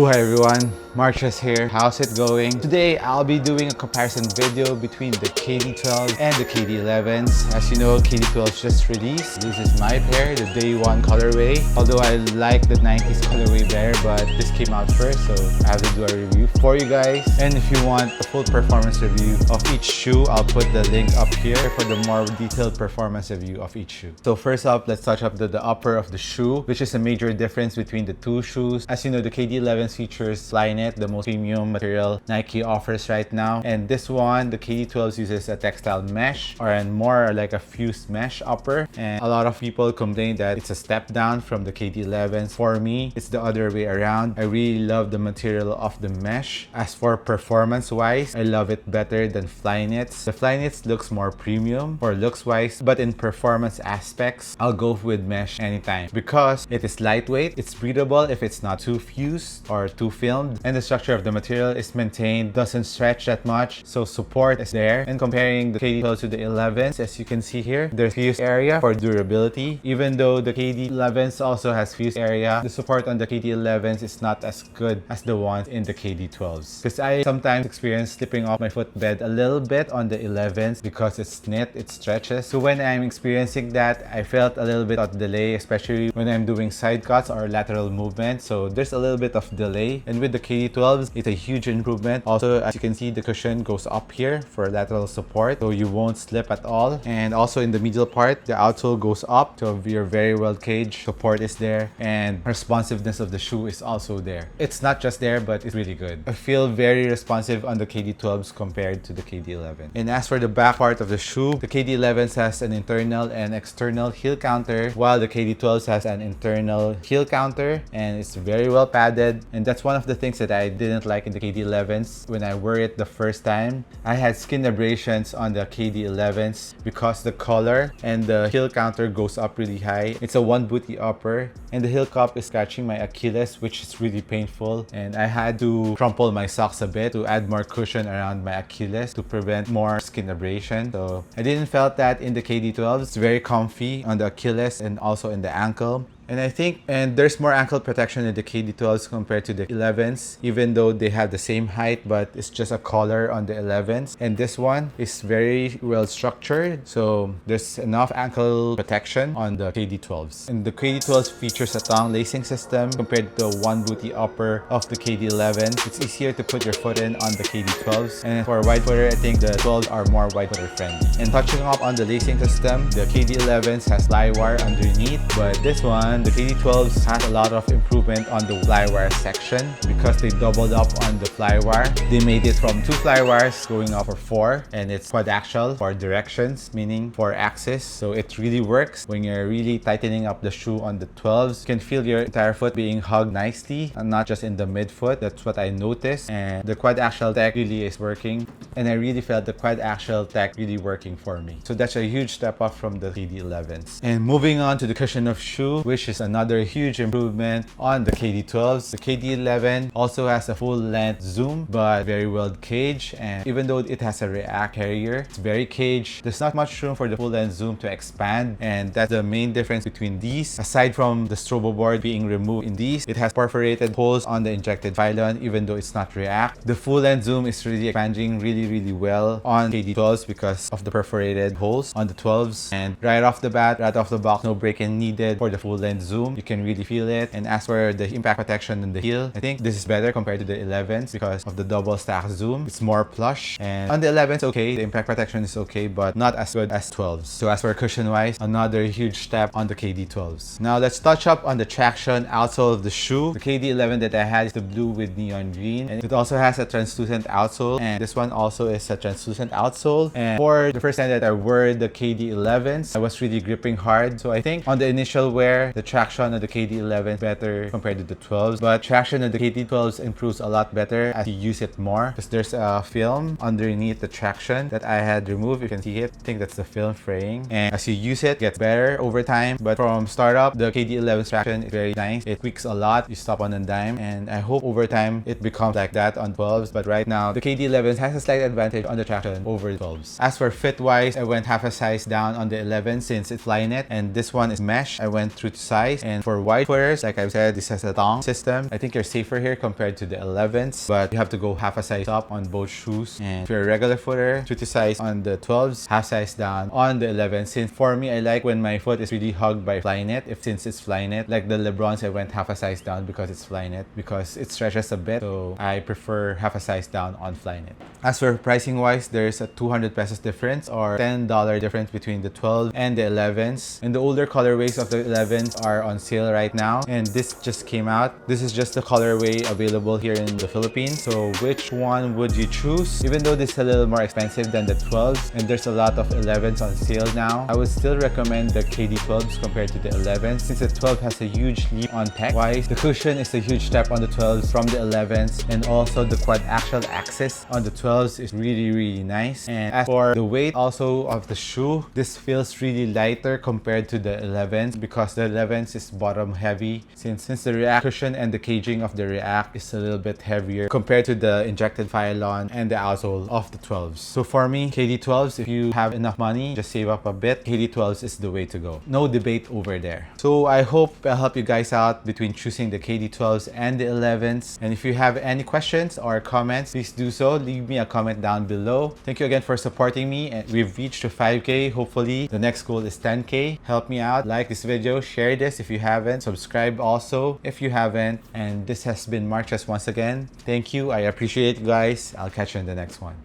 Hi everyone, Marchus here. How's it going? Today I'll be doing a comparison video between the KD12 and the KD11s. As you know, KD12 just released. This is my pair, the day one colorway. Although I like the 90s colorway better, but this came out first, so I have to do a review for you guys. And if you want a full performance review of each shoe, I'll put the link up here for the more detailed performance review of each shoe. So first up, let's touch up the upper of the shoe, which is a major difference between the two shoes. As you know, the KD11 features Flyknit, the most premium material Nike offers right now. And this one, the KD12 uses a textile mesh or more like a fused mesh upper. And a lot of people complain that it's a step down from the KD11s. For me, it's the other way around. I really love the material of the mesh. As for performance wise, I love it better than Flyknit's. The Flyknit's looks more premium for looks wise, but in performance aspects, I'll go with mesh anytime because it is lightweight, it's breathable if it's not too fused or too filmed, and the structure of the material is maintained, doesn't stretch that much, so support is there. And comparing the KD12 to the 11s, as you can see here, there's fused area for durability. Even though the KD11s also has fused area, the support on the KD11s is not as good as the ones in the KD12s. Because I sometimes experience slipping off my footbed a little bit on the 11s because it's knit, it stretches. So when I'm experiencing that, I felt a little bit of delay, especially when I'm doing side cuts or lateral movement. So there's a little bit of delay. And with the KD12s, it's a huge improvement. Also, as you can see, the cushion goes up here for lateral support, so you won't slip at all. And also in the middle part, the outsole goes up, so you're very well caged. Support is there, and responsiveness of the shoe is also there. It's not just there, but it's really good. I feel very responsive on the KD12s compared to the KD11. And as for the back part of the shoe, the KD11s has an internal and external heel counter, while the KD12s has an internal heel counter, and it's very well padded. And that's one of the things that I didn't like in the KD11s. When I wore it the first time, I had skin abrasions on the KD11s because the collar and the heel counter goes up really high. It's a one booty upper, and the heel cup is scratching my Achilles, which is really painful. And I had to crumple my socks a bit to add more cushion around my Achilles to prevent more skin abrasion. So I didn't felt that in the KD12s. It's very comfy on the Achilles and also in the ankle. And I think, there's more ankle protection in the KD12s compared to the 11s, even though they have the same height, but it's just a collar on the 11s. And this one is very well structured, so there's enough ankle protection on the KD12s. And the KD12s features a tongue lacing system compared to the one booty upper of the KD11. It's easier to put your foot in on the KD12s. And for wide footer, I think the 12s are more wide footer friendly. And touching up on the lacing system, the KD11s has flywire underneath, but this one, the KD12s has a lot of improvement on the flywire section because they doubled up on the flywire. They made it from 2 flywires going up for 4, and it's quadaxial for directions, meaning 4 axis. So it really works when you're really tightening up the shoe on the 12s. You can feel your entire foot being hugged nicely and not just in the midfoot. That's what I noticed. And the quadaxial tech really is working. And I really felt the quadaxial tech really working for me. So that's a huge step up from the KD11s. And moving on to the cushion of shoe, which is another huge improvement on the KD12s. The KD11 also has a full length zoom, but very well caged. And even though it has a React carrier, it's very caged. There's not much room for the full length zoom to expand. And that's the main difference between these. Aside from the strobo board being removed in these, it has perforated holes on the injected pylon, even though it's not React. The full length zoom is really expanding really well on KD12s because of the perforated holes on the 12s. And right off the bat, right off the box, no break-in needed for the full length zoom. You can really feel it. And as for the impact protection in the heel, I think this is better compared to the 11s because of the double stack zoom. It's more plush. And on the 11s, okay, the impact protection is okay, but not as good as 12s. So as for cushion wise, another huge step on the KD12s. Now let's touch up on the traction outsole of the shoe. The KD11 that I had is the blue with neon green, and it also has a translucent outsole, and this one also is a translucent outsole. And for the first time that I wore the KD11s, I was really gripping hard. So I think on the initial wear, the traction of the KD11 better compared to the 12s, but traction of the KD12s improves a lot better as you use it more because there's a film underneath the traction that I had removed. You can see it. I think that's the film fraying, and as you use it, it gets better over time. But from startup, the KD11 traction is very nice. It tweaks a lot. You stop on a dime, and I hope over time it becomes like that on 12s. But right now, the KD11 has a slight advantage on the traction over 12s. As for fit wise, I went half a size down on the 11 since it's Flyknit, and this one is mesh. I went through to size. And for wide footers, like I've said, this has a thong system. I think you're safer here compared to the 11s, but you have to go half a size up on both shoes. And if you're a regular footer, true to size on the 12s, half size down on the 11s. Since for me, I like when my foot is really hugged by Flyknit. Since it's Flyknit, like the LeBrons, I went half a size down because it's Flyknit, because it stretches a bit. So I prefer half a size down on Flyknit. As for pricing wise, there's a 200 pesos difference or $10 difference between the 12 and the 11s. And the older colorways of the 11s are on sale right now. And this just came out. This is just the colorway available here in the Philippines. So which one would you choose? Even though this is a little more expensive than the 12s and there's a lot of 11s on sale now, I would still recommend the KD12s compared to the 11s, since the 12 has a huge leap on tech wise. The cushion is a huge step on the 12s from the 11s, and also the quad axial axis on the 12s is really nice. And as for the weight also of the shoe, this feels really lighter compared to the 11s, because the 11s is bottom heavy, since the React cushion and the caging of the React is a little bit heavier compared to the injected Phylon and the outsole of the 12s. So for me, KD12s, if you have enough money, just save up a bit, KD12s is the way to go. No debate over there. So I hope I'll help you guys out between choosing the KD12s and the 11s. And if you have any questions or comments, please do so. Leave me a comment down below. Thank you again for supporting me, and we've reached to 5K. Hopefully the next goal is 10K. Help me out, like this video, share this if you haven't, subscribe also if you haven't. And this has been Marches once again. Thank you. I appreciate you guys. I'll catch you in the next one.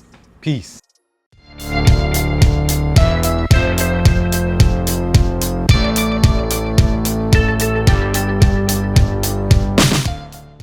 Peace.